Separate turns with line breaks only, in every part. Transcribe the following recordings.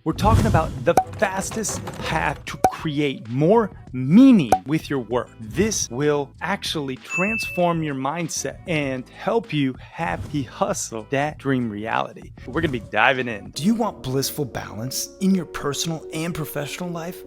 We're talking about the fastest path to create more meaning with your work. This will actually transform your mindset and help you happy hustle that dream reality. We're going to be diving in.
Do you want blissful balance in your personal and professional life?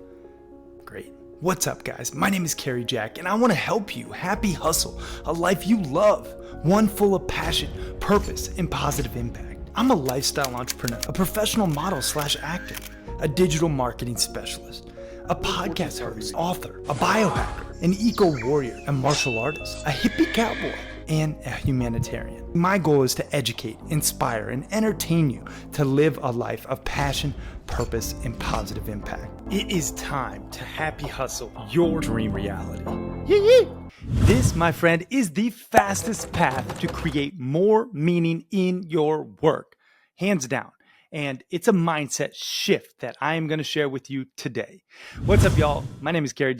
Great. What's up, guys? My name is Cary and I want to help you happy hustle a life you love, one full of passion, purpose, and positive impact. I'm a lifestyle entrepreneur, a professional model/actor, a digital marketing specialist, a podcast host, author, a biohacker, an eco-warrior, a martial artist, a hippie cowboy, and a humanitarian. My goal is to educate, inspire, and entertain you to live a life of passion, purpose, and positive impact.
It is time to happy hustle your dream reality. Yee! This, my friend, is the fastest path to create more meaning in your work, hands down. And it's a mindset shift that I am going to share with you today. What's up, y'all? My name is Cary,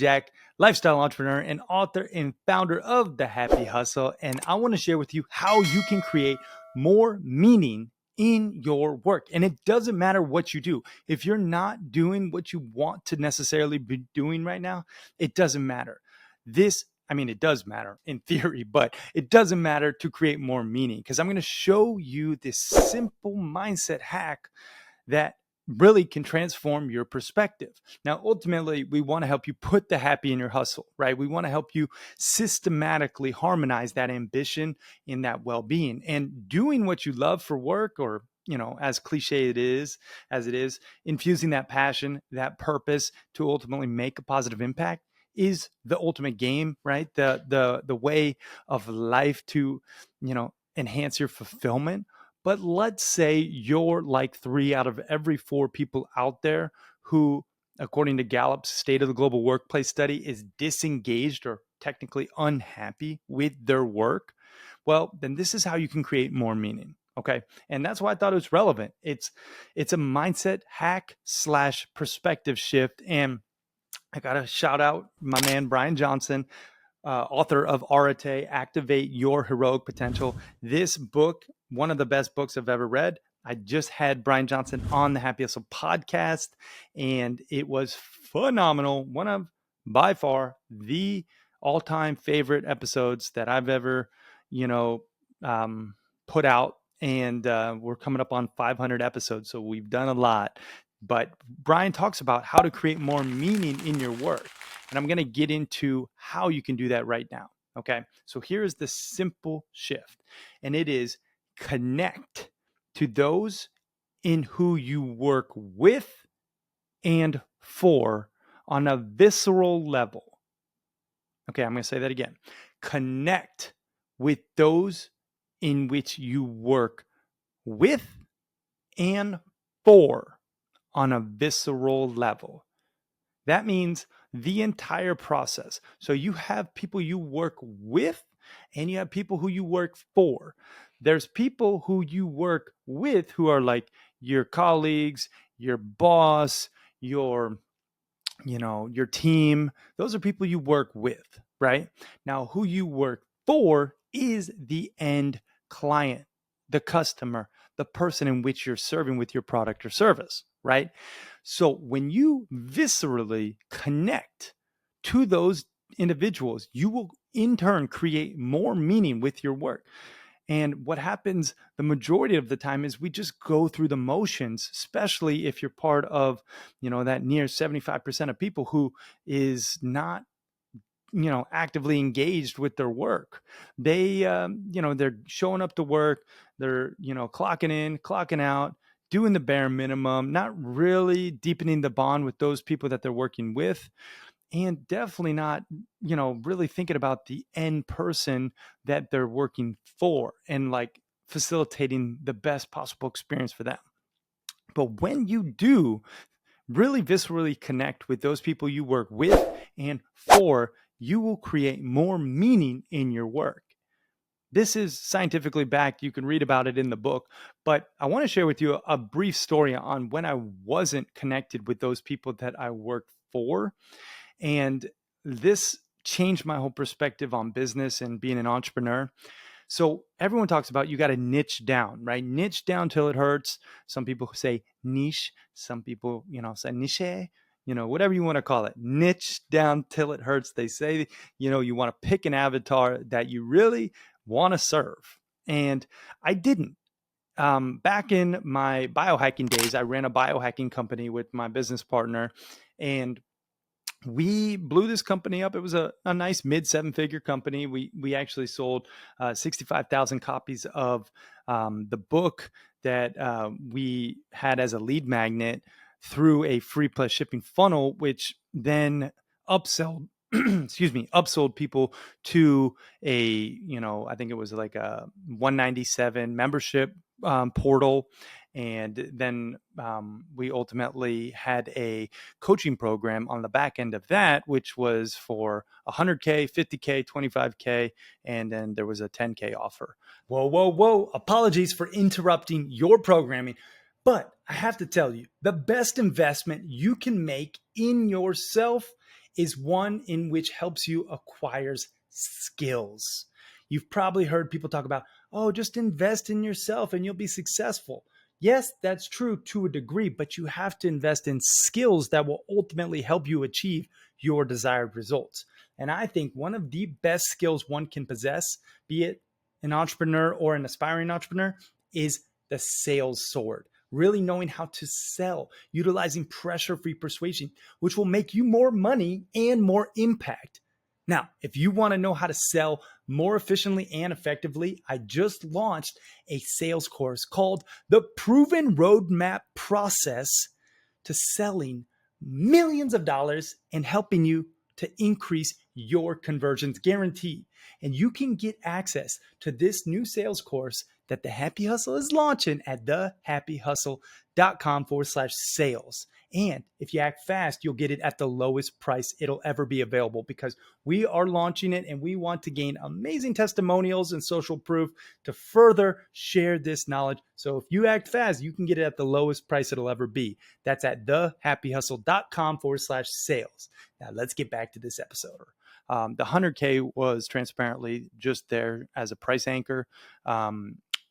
lifestyle entrepreneur and author and founder of The Happy Hustle. And I want to share with you how you can create more meaning in your work. And it doesn't matter what you do. If you're not doing what you want to necessarily be doing right now, it doesn't matter. It does matter in theory, but it doesn't matter to create more meaning, because I'm going to show you this simple mindset hack that really can transform your perspective. Now, ultimately, we want to help you put the happy in your hustle, right? We want to help you systematically harmonize that ambition in that well-being, and doing what you love for work, or as cliche as it is, infusing that passion, that purpose to ultimately make a positive impact is the ultimate game, right? The way of life to, enhance your fulfillment. But let's say you're like 3 out of every 4 people out there who, according to Gallup's State of the Global Workplace study, is disengaged or technically unhappy with their work. Well, then this is how you can create more meaning. Okay. And that's why I thought it was relevant. It's a mindset hack / perspective shift. And I got to shout out my man, Brian Johnson, author of Arete, Activate Your Heroic Potential. This book, one of the best books I've ever read. I just had Brian Johnson on the Happy Hustle podcast, and it was phenomenal. One of, by far, the all-time favorite episodes that I've ever, put out. And we're coming up on 500 episodes, so we've done a lot. But Brian talks about how to create more meaning in your work. And I'm going to get into how you can do that right now. Okay. So here is the simple shift, and it is connect to those in who you work with and for on a visceral level. Okay. I'm going to say that again. Connect with those in which you work with and for on a visceral level. That means the entire process. So you have people you work with and you have people who you work for. There's people who you work with who are like your colleagues, your boss, your team. Those are people you work with, right? Now, who you work for is the end client, the customer, the person in which you're serving with your product or service, right? So when you viscerally connect to those individuals, you will in turn create more meaning with your work. And what happens the majority of the time is we just go through the motions, especially if you're part of, that near 75% of people who is not actively engaged with their work. They, they're showing up to work, they're, clocking in, clocking out, doing the bare minimum, not really deepening the bond with those people that they're working with, and definitely not, really thinking about the end person that they're working for and like facilitating the best possible experience for them. But when you do really viscerally connect with those people you work with and for, you will create more meaning in your work. This is scientifically backed. You can read about it in the book, but I want to share with you a brief story on when I wasn't connected with those people that I worked for. And this changed my whole perspective on business and being an entrepreneur. So everyone talks about you got to niche down, right? Niche down till it hurts. Some people say niche. Some people, say niche, whatever you want to call it. Niche down till it hurts. They say, you want to pick an avatar that you really want to serve. And I didn't. Back in my biohacking days, I ran a biohacking company with my business partner, and we blew this company up. It was a nice mid 7-figure company. We actually sold 65,000 copies of the book that we had as a lead magnet through a free plus shipping funnel, which then upsold upsold people to I think it was like a 197 membership portal. And then we ultimately had a coaching program on the back end of that, which was for 100K, 50K, 25K, and then there was a 10K offer. Whoa, whoa, whoa. Apologies for interrupting your programming. But I have to tell you, the best investment you can make in yourself is one in which helps you acquire skills. You've probably heard people talk about, oh, just invest in yourself and you'll be successful. Yes, that's true to a degree, but you have to invest in skills that will ultimately help you achieve your desired results. And I think one of the best skills one can possess, be it an entrepreneur or an aspiring entrepreneur, is the sales sword. Really knowing how to sell, utilizing pressure-free persuasion, which will make you more money and more impact. Now, if you want to know how to sell more efficiently and effectively, I just launched a sales course called The Proven Roadmap Process to Selling Millions of Dollars and helping you to increase your conversions guaranteed. And you can get access to this new sales course that the Happy Hustle is launching at thehappyhustle.com/sales. And if you act fast, you'll get it at the lowest price it'll ever be available, because we are launching it and we want to gain amazing testimonials and social proof to further share this knowledge. So if you act fast, you can get it at the lowest price it'll ever be. That's at thehappyhustle.com/sales. Now let's get back to this episode. The 100K was transparently just there as a price anchor.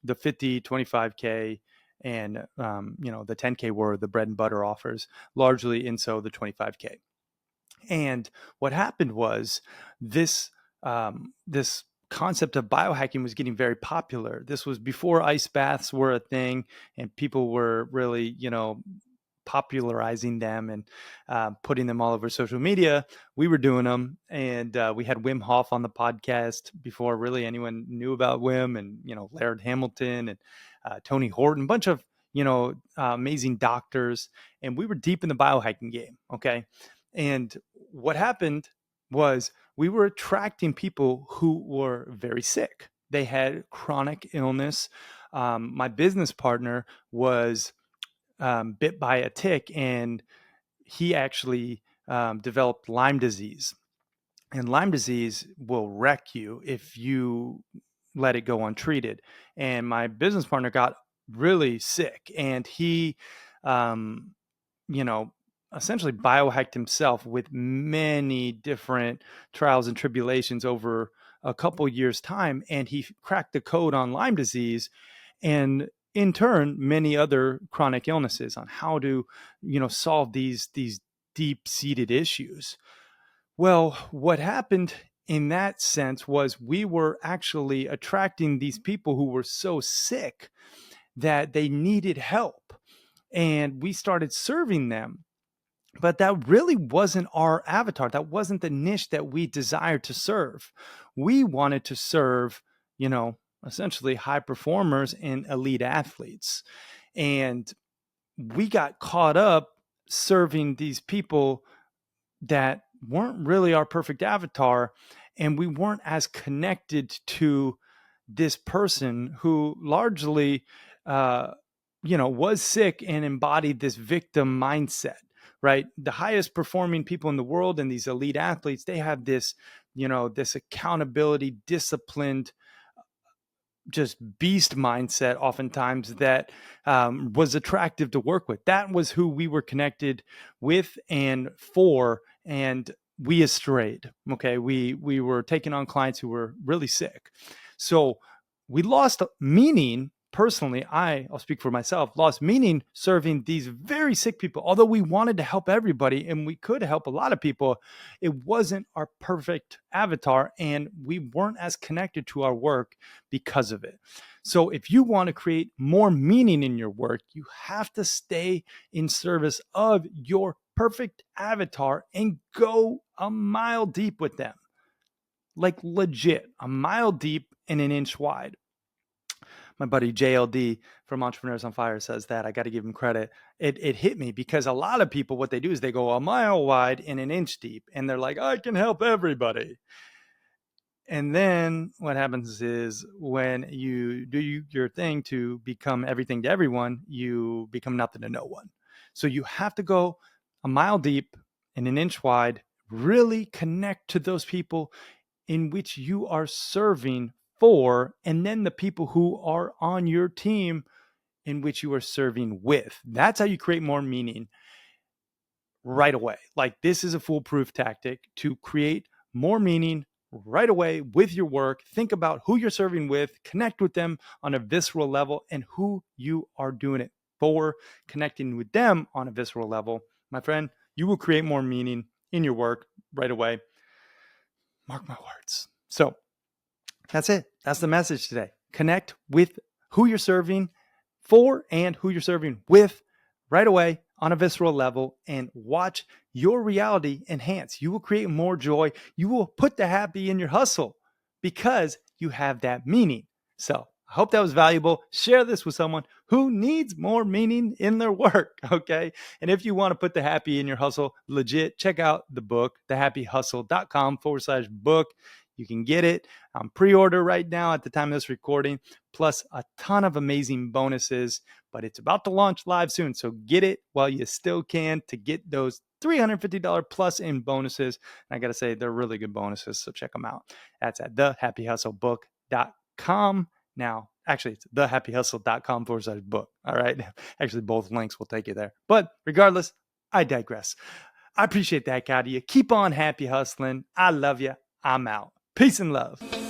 The 50, 25K, and the 10K were the bread and butter offers, largely in so the 25K. And what happened was this this concept of biohacking was getting very popular. This was before ice baths were a thing, and people were really popularizing them and putting them all over social media. We were doing them, and we had Wim Hof on the podcast before really anyone knew about Wim, and Laird Hamilton and Tony Horton, a bunch of amazing doctors, and we were deep in the biohacking game. Okay, and what happened was we were attracting people who were very sick. They had chronic illness. My business partner was bit by a tick, and he actually developed Lyme disease. And Lyme disease will wreck you if you let it go untreated. And my business partner got really sick, and he, essentially biohacked himself with many different trials and tribulations over a couple years' time. And he cracked the code on Lyme disease, and in turn, many other chronic illnesses, on how to, solve these deep-seated issues. Well, what happened in that sense was we were actually attracting these people who were so sick that they needed help, and we started serving them. But that really wasn't our avatar. That wasn't the niche that we desired to serve. We wanted to serve, essentially high performers and elite athletes. And we got caught up serving these people that weren't really our perfect avatar, and we weren't as connected to this person who largely, was sick and embodied this victim mindset, right? The highest performing people in the world and these elite athletes, they have this, this accountability, disciplined, just beast mindset oftentimes that was attractive to work with. That was who we were connected with and for, and we strayed. Okay, we were taking on clients who were really sick. So we lost meaning. Personally, I'll speak for myself, lost meaning serving these very sick people. Although we wanted to help everybody and we could help a lot of people, it wasn't our perfect avatar and we weren't as connected to our work because of it. So if you want to create more meaning in your work, you have to stay in service of your perfect avatar and go a mile deep with them. Like legit, a mile deep and an inch wide. My buddy JLD from Entrepreneurs on Fire says that. I got to give him credit. It hit me because a lot of people, what they do is they go a mile wide and an inch deep, and they're like, I can help everybody. And then what happens is when you do your thing to become everything to everyone, you become nothing to no one. So you have to go a mile deep and an inch wide, really connect to those people in which you are serving for, and then the people who are on your team in which you are serving with. That's how you create more meaning right away. Like, this is a foolproof tactic to create more meaning right away with your work. Think about who you're serving with, connect with them on a visceral level, and who you are doing it for. Connecting with them on a visceral level, my friend, you will create more meaning in your work right away. Mark my words. So that's it. That's the message today. Connect with who you're serving for and who you're serving with right away on a visceral level, and watch your reality enhance. You will create more joy. You will put the happy in your hustle because you have that meaning. So I hope that was valuable. Share this with someone who needs more meaning in their work, okay? And if you want to put the happy in your hustle, legit, check out the book, thehappyhustle.com/book. You can get it on pre-order right now at the time of this recording, plus a ton of amazing bonuses, but it's about to launch live soon. So get it while you still can to get those $350 plus in bonuses. And I got to say, they're really good bonuses, so check them out. That's at thehappyhustlebook.com. Now, actually, it's thehappyhustle.com/book. All right. Actually, both links will take you there. But regardless, I digress. I appreciate that, out of you. Keep on happy hustling. I love you. I'm out. Peace and love.